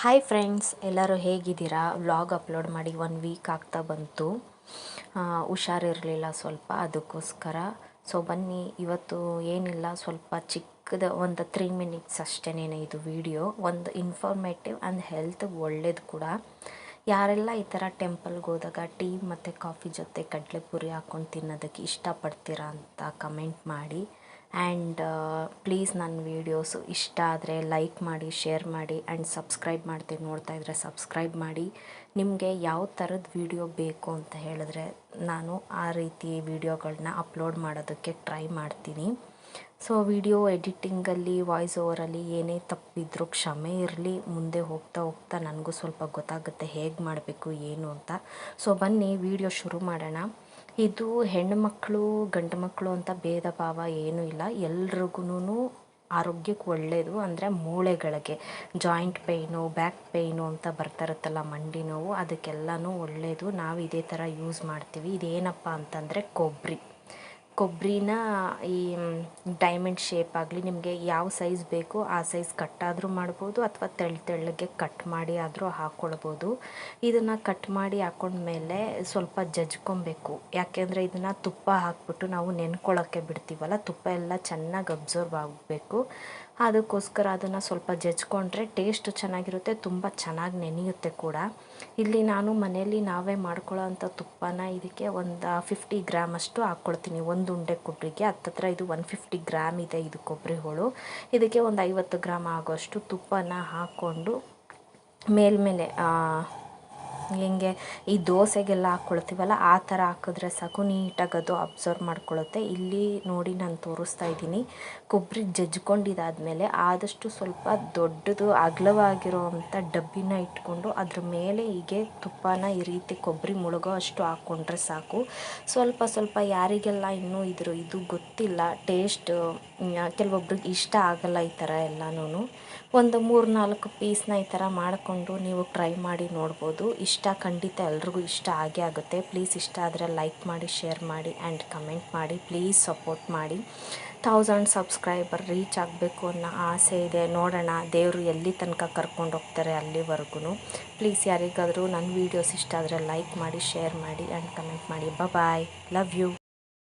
Hi friends, ಎಲ್ಲರೂ ಹೇಗಿದ್ದೀರಾ? Vlog upload ಮಾಡಿ 1 ವೀಕ್ ಆಗ್ತಾ ಬಂತು. ಹುಷಾರಿರಲಿಲ್ಲ ಸ್ವಲ್ಪ, ಅದಕ್ಕೋಸ್ಕರ. ಸೊ ಬನ್ನಿ, ಇವತ್ತು ಏನಿಲ್ಲ, ಸ್ವಲ್ಪ ಚಿಕ್ಕದ ಒಂದು 3 ಮಿನಿಟ್ಸ್ ಅಷ್ಟೇನೇನೆ ಇದು ವಿಡಿಯೋ. ಒಂದು ಇನ್ಫಾರ್ಮೇಟಿವ್ ಆ್ಯಂಡ್ ಹೆಲ್ತ್ಗೆ ಒಳ್ಳೇದು ಕೂಡ. ಯಾರೆಲ್ಲ ಈ ಥರ ಟೆಂಪಲ್ಗೆ ಹೋದಾಗ ಟೀ ಮತ್ತು ಕಾಫಿ ಜೊತೆ ಕಡಲೆಪುರಿ ಹಾಕ್ಕೊಂಡು ತಿನ್ನೋದಕ್ಕೆ ಇಷ್ಟಪಡ್ತೀರಾ ಅಂತ ಕಮೆಂಟ್ ಮಾಡಿ. ಆ್ಯಂಡ್ ಪ್ಲೀಸ್ ನನ್ನ ವೀಡಿಯೋಸು ಇಷ್ಟ ಆದರೆ ಲೈಕ್ ಮಾಡಿ, ಶೇರ್ ಮಾಡಿ ಆ್ಯಂಡ್ ಸಬ್ಸ್ಕ್ರೈಬ್ ಮಾಡ್ತೀನಿ. ನೋಡ್ತಾ ಇದ್ದರೆ ಸಬ್ಸ್ಕ್ರೈಬ್ ಮಾಡಿ. ನಿಮಗೆ ಯಾವ ಥರದ ವೀಡಿಯೋ ಬೇಕು ಅಂತ ಹೇಳಿದ್ರೆ ನಾನು ಆ ರೀತಿ ವೀಡಿಯೋಗಳನ್ನ ಅಪ್ಲೋಡ್ ಮಾಡೋದಕ್ಕೆ ಟ್ರೈ ಮಾಡ್ತೀನಿ. ಸೊ ವಿಡಿಯೋ ಎಡಿಟಿಂಗಲ್ಲಿ, ವಾಯ್ಸ್ ಓವರಲ್ಲಿ ಏನೇ ತಪ್ಪಿದ್ರೂ ಕ್ಷಮೆ ಇರಲಿ. ಮುಂದೆ ಹೋಗ್ತಾ ಹೋಗ್ತಾ ನನಗೂ ಸ್ವಲ್ಪ ಗೊತ್ತಾಗುತ್ತೆ ಹೇಗೆ ಮಾಡಬೇಕು ಏನು ಅಂತ. ಸೊ ಬನ್ನಿ ವಿಡಿಯೋ ಶುರು ಮಾಡೋಣ. ಇದು ಹೆಣ್ಣುಮಕ್ಕಳು ಗಂಡು ಮಕ್ಕಳು ಅಂತ ಭೇದ ಭಾವ ಏನೂ ಇಲ್ಲ, ಎಲ್ರಿಗೂ ಆರೋಗ್ಯಕ್ಕೆ ಒಳ್ಳೆಯದು. ಅಂದರೆ ಮೂಳೆಗಳಿಗೆ, ಜಾಯಿಂಟ್ ಪೇಯ್ನು, ಬ್ಯಾಕ್ ಪೇಯ್ನು ಅಂತ ಬರ್ತಾ ಇರುತ್ತಲ್ಲ, ಮಂಡಿ ನೋವು, ಅದಕ್ಕೆಲ್ಲನೂ ಒಳ್ಳೆಯದು. ನಾವು ಇದೇ ಥರ ಯೂಸ್ ಮಾಡ್ತೀವಿ. ಇದೇನಪ್ಪ ಅಂತಂದರೆ ಕೊಬ್ಬರಿನ ಈ ಡೈಮಂಡ್ ಶೇಪ್ ಆಗಲಿ, ನಿಮಗೆ ಯಾವ ಸೈಜ್ ಬೇಕೋ ಆ ಸೈಜ್ ಕಟ್ಟಾದರೂ ಮಾಡ್ಬೋದು, ಅಥವಾ ತೆಳ್ಳಗೆ ಕಟ್ ಮಾಡಿ ಆದರೂ ಹಾಕ್ಕೊಳ್ಬೋದು. ಇದನ್ನು ಕಟ್ ಮಾಡಿ ಹಾಕ್ಕೊಂಡ್ಮೇಲೆ ಸ್ವಲ್ಪ ಜಜ್ಕೊಬೇಕು. ಯಾಕೆಂದರೆ ಇದನ್ನು ತುಪ್ಪ ಹಾಕ್ಬಿಟ್ಟು ನಾವು ನೆನ್ಕೊಳ್ಳೋಕ್ಕೆ ಬಿಡ್ತೀವಲ್ಲ, ತುಪ್ಪ ಎಲ್ಲ ಚೆನ್ನಾಗಿ ಅಬ್ಸರ್ವ್ ಆಗಬೇಕು. ಅದಕ್ಕೋಸ್ಕರ ಅದನ್ನು ಸ್ವಲ್ಪ ಜಜ್ಕೊಂಡ್ರೆ ಟೇಸ್ಟು ಚೆನ್ನಾಗಿರುತ್ತೆ, ತುಂಬ ಚೆನ್ನಾಗಿ ನೆನೆಯುತ್ತೆ ಕೂಡ. ಇಲ್ಲಿ ನಾನು ಮನೆಯಲ್ಲಿ ನಾವೇ ಮಾಡ್ಕೊಳ್ಳೋ ಅಂಥ ತುಪ್ಪನ ಇದಕ್ಕೆ ಒಂದು 50 ಗ್ರಾಮ್ ಅಷ್ಟು ಹಾಕ್ಕೊಳ್ತೀನಿ. ಒಂದು ಉಂಡೆ ಕೊಬ್ಬರಿಗೆ ಹತ್ತತ್ರ ಇದು 150 ಗ್ರಾಮ್ ಇದೆ ಇದು ಕೊಬ್ಬರಿ ಹೋಳು. ಇದಕ್ಕೆ ಒಂದು 50 ಗ್ರಾಮ್ ಆಗೋಷ್ಟು ತುಪ್ಪನ ಹಾಕ್ಕೊಂಡು ಮೇಲ್ಮೇಲೆ ಹೆಂಗೆ ಈ ದೋಸೆಗೆಲ್ಲ ಹಾಕ್ಕೊಳ್ತೀವಲ್ಲ ಆ ಥರ ಹಾಕಿದ್ರೆ ಸಾಕು, ನೀಟಾಗಿ ಅದು ಅಬ್ಸರ್ವ್ ಮಾಡ್ಕೊಳ್ಳುತ್ತೆ. ಇಲ್ಲಿ ನೋಡಿ ನಾನು ತೋರಿಸ್ತಾ ಇದ್ದೀನಿ. ಕೊಬ್ಬರಿ ಜಜ್ಕೊಂಡಿದ್ದಾದಮೇಲೆ ಆದಷ್ಟು ಸ್ವಲ್ಪ ದೊಡ್ಡದು ಅಗಲವಾಗಿರುವಂಥ ಡಬ್ಬಿನ ಇಟ್ಕೊಂಡು ಅದ್ರ ಮೇಲೆ ಹೀಗೆ ತುಪ್ಪನ ಈ ರೀತಿ ಕೊಬ್ಬರಿ ಮುಳುಗೋ ಅಷ್ಟು ಹಾಕ್ಕೊಂಡ್ರೆ ಸಾಕು. ಸ್ವಲ್ಪ ಯಾರಿಗೆಲ್ಲ ಇನ್ನೂ ಇದು ಗೊತ್ತಿಲ್ಲ ಟೇಸ್ಟ್, ಕೆಲವೊಬ್ರಿಗೆ ಇಷ್ಟ ಆಗಲ್ಲ ಈ ಥರ ಎಲ್ಲನೂ. ಒಂದು 3-4 ಪೀಸ್ನ ಈ ಥರ ಮಾಡಿಕೊಂಡು ನೀವು ಟ್ರೈ ಮಾಡಿ ನೋಡ್ಬೋದು. ಖಂಡಿತ ಎಲ್ರಿಗೂ ಇಷ್ಟ ಆಗೇ ಆಗುತ್ತೆ. ಪ್ಲೀಸ್ ಇಷ್ಟ ಆದರೆ ಲೈಕ್ ಮಾಡಿ, ಶೇರ್ ಮಾಡಿ ಆ್ಯಂಡ್ ಕಮೆಂಟ್ ಮಾಡಿ. ಪ್ಲೀಸ್ ಸಪೋರ್ಟ್ ಮಾಡಿ. 1000 ಸಬ್ಸ್ಕ್ರೈಬರ್ ರೀಚ್ ಆಗಬೇಕು ಅನ್ನೋ ಆಸೆ ಇದೆ. ನೋಡೋಣ ದೇವರು ಎಲ್ಲಿ ತನಕ ಕರ್ಕೊಂಡು ಹೋಗ್ತಾರೆ ಅಲ್ಲಿವರೆಗೂ. ಪ್ಲೀಸ್ ಯಾರಿಗಾದರೂ ನನ್ನ ವೀಡಿಯೋಸ್ ಇಷ್ಟ ಆದರೆ ಲೈಕ್ ಮಾಡಿ, ಶೇರ್ ಮಾಡಿ ಆ್ಯಂಡ್ ಕಮೆಂಟ್ ಮಾಡಿ. ಬಾಯ್, ಲವ್ ಯು.